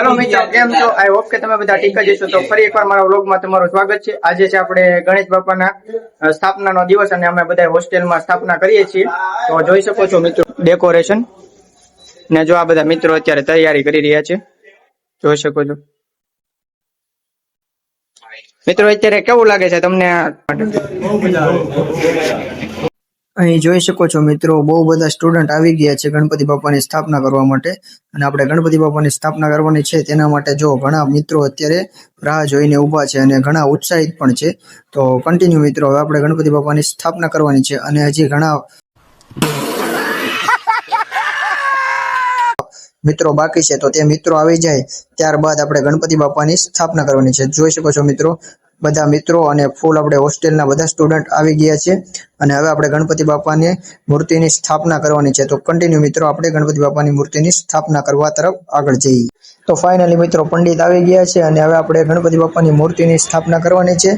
Hello મિત્રો, કેમ છો? આઈ હોપ કે તમે બધા ઠીક જ હશો. તો ફરી એકવાર મારા વ્લોગમાં તમારું સ્વાગત છે. આજે છે આપણે ગણેશ બાપાના સ્થાપનાનો દિવસ અને અમે બધા હોસ્ટેલમાં સ્થાપના કરીએ છીએ. તો જોઈ શકો છો મિત્રો ડેકોરેશન ને જો આ બધા મિત્રો અત્યારે તૈયારી કરી રહ્યા છે, જોઈ શકો છો. મિત્રો અત્યારે કેવું લાગે છે તમને? અહીં જોઈ શકો છો મિત્રો, બહુ બધા સ્ટુડન્ટ આવી ગયા છે ગણપતિ બાપાની સ્થાપના કરવા માટે. અને આપણે ગણપતિ બાપાની સ્થાપના કરવાની છે તેના માટે જો ઘણા મિત્રો અત્યારે રાહ જોઈને ઊભા છે અને ઘણા ઉત્સાહિત પણ છે. તો કન્ટિન્યુ મિત્રો, હવે આપણે ગણપતિ બાપાની સ્થાપના કરવાની છે અને હજી ઘણા મિત્રો બાકી છે. તો તે મિત્રો આવી જાય ત્યારબાદ આપણે ગણપતિ બાપાની સ્થાપના કરવાની છે. જોઈ શકો છો મિત્રો, બધા મિત્રો અને ફૂલ આપણે હોસ્ટેલના બધા સ્ટુડન્ટ આવી ગયા છે અને હવે આપણે ગણપતિ બાપાની મૂર્તિની સ્થાપના કરવાની છે. તો કન્ટિન્યુ મિત્રો, આપણે ગણપતિ બાપાની મૂર્તિની સ્થાપના કરવા તરફ આગળ જઈએ. તો ફાઇનલી મિત્રો પંડિત આવી ગયા છે અને હવે આપણે ગણપતિ બાપાની મૂર્તિની સ્થાપના કરવાની છે.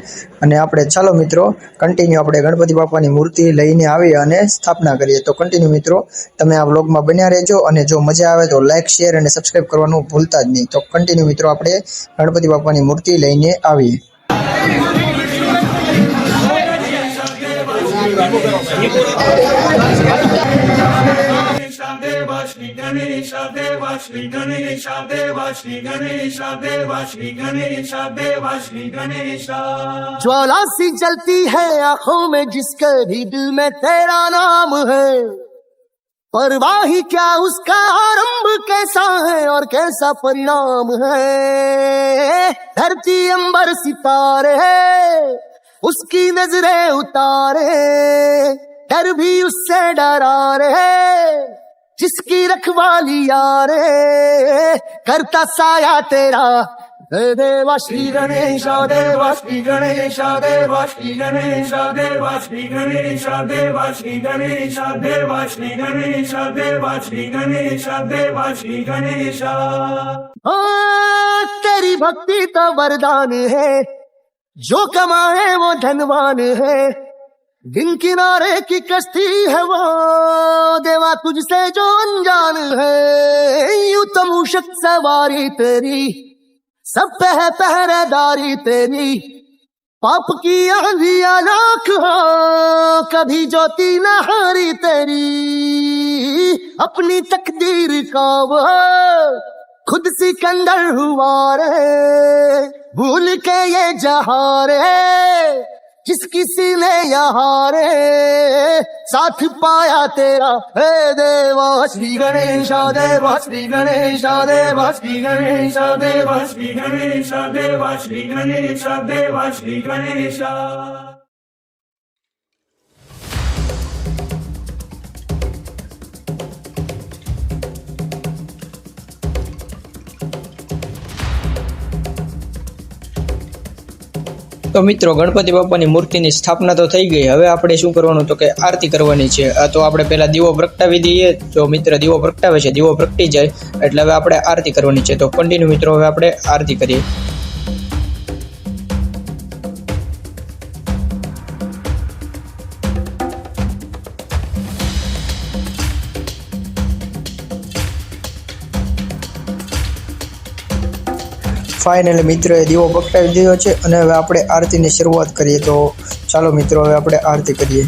અને આપણે ચાલો મિત્રો કન્ટિન્યુ આપણે ગણપતિ બાપાની મૂર્તિ લઈને આવીએ અને સ્થાપના કરીએ. તો કન્ટિન્યુ મિત્રો તમે આ વ્લોગમાં બન્યા રહેજો અને જો મજા આવે તો લાઈક, શેર અને સબસ્ક્રાઇબ કરવાનું ભૂલતા જ નહીં. તો કન્ટિન્યુ મિત્રો આપણે ગણપતિ બાપાની મૂર્તિ લઈને આવીએ. ज्वाला सी जलती है आंखों में जिसके भी दिल में तेरा नाम है, परवाह ही क्या उसका आरंभ कैसा है और कैसा परिणाम है। धरती अंबर सितारे उसकी नजरें उतारे, डर भी उससे डरा रे जिसकी रखवाली यारे, करता साया तेरा देवा श्री गणेश देवा श्री गणेश देवा श्री गणेश देवा श्री गणेश देवा श्री गणेश देवा श्री गणेश देवा श्री गणेश देवा श्री गणेश। तेरी भक्ति तो वरदान है, जो कमाए वो धनवान है, दिन किनारे की कश्ती है वो देवा तुझसे जो अनजान है। यूं तो मूषक सवारी तेरी, सब पे है पहरेदारी तेरी, पाप की आंधियां लाख हो कभी ज्योति न हारी तेरी। अपनी तकदीर का वो खुद सिकंदर हुआ रे, भूल के ये जहां रे जिस किसी ने यहाँ रे साथ पाया तेरा। हे देवा श्री गणेश देवा श्री गणेश देवा श्री गणेश देवा श्री गणेश देवा श्री गणेश देवा श्री गणेश। તો મિત્રો ગણપતિ બાપાની મૂર્તિની સ્થાપના તો થઈ ગઈ. હવે આપણે શું કરવાનું તો કે આરતી કરવાની છે. તો આપણે પહેલા દીવો પ્રગટાવી દઈએ. જો મિત્ર દીવો પ્રગટાવે છે, દીવો પ્રગટી જાય એટલે હવે આપણે આરતી કરવાની છે. તો કન્ટિન્યુ મિત્રો હવે આપણે આરતી કરીએ. ફાઇનલી મિત્રોએ દીવો પ્રગટાવી દીધો છે અને હવે આપણે આરતીની શરૂઆત કરીએ. તો ચાલો મિત્રો હવે આપણે આરતી કરીએ.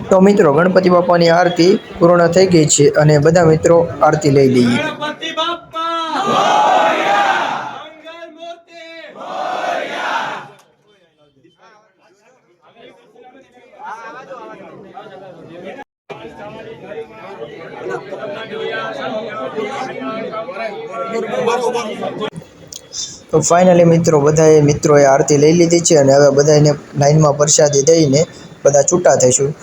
તો મિત્રો ગણપતિ બાપાની આરતી પૂર્ણ થઈ ગઈ છે અને બધા મિત્રો આરતી લઈ લઈએ. ગણપતિ બાપ્પા મોરયા, મંગલ મૂર્તિ મોરયા. તો ફાઇનલી મિત્રો મિત્રોએ આરતી લઈ લીધી છે અને હવે બધાને લાઈનમાં પ્રસાદી દઈને બધા છૂટા થઈશું.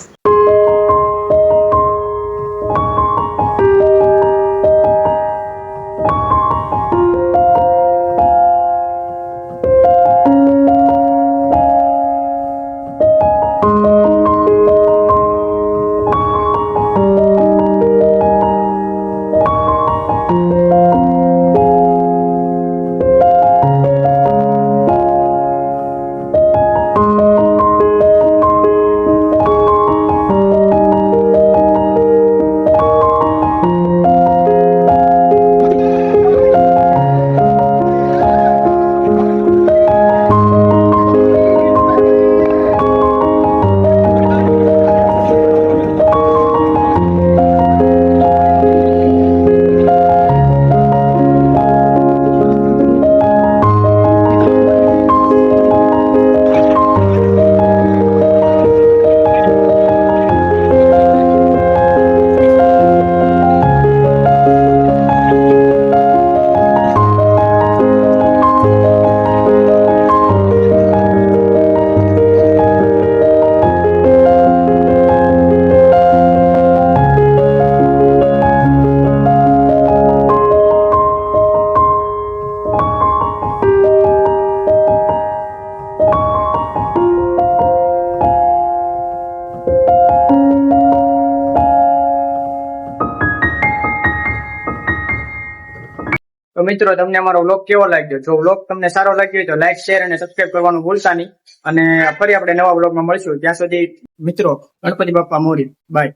તો મિત્રો તમને અમારો વ્લોગ કેવો લાગ્યો? જો વ્લોગ તમને સારો લાગ્યો હોય તો લાઈક, શેર અને સબસ્ક્રાઇબ કરવાનું ભૂલતા નહીં. અને ફરી આપણે નવા વ્લોગમાં મળશું. ત્યાં સુધી મિત્રો ગણપતિ બાપ્પા મોરી. બાય.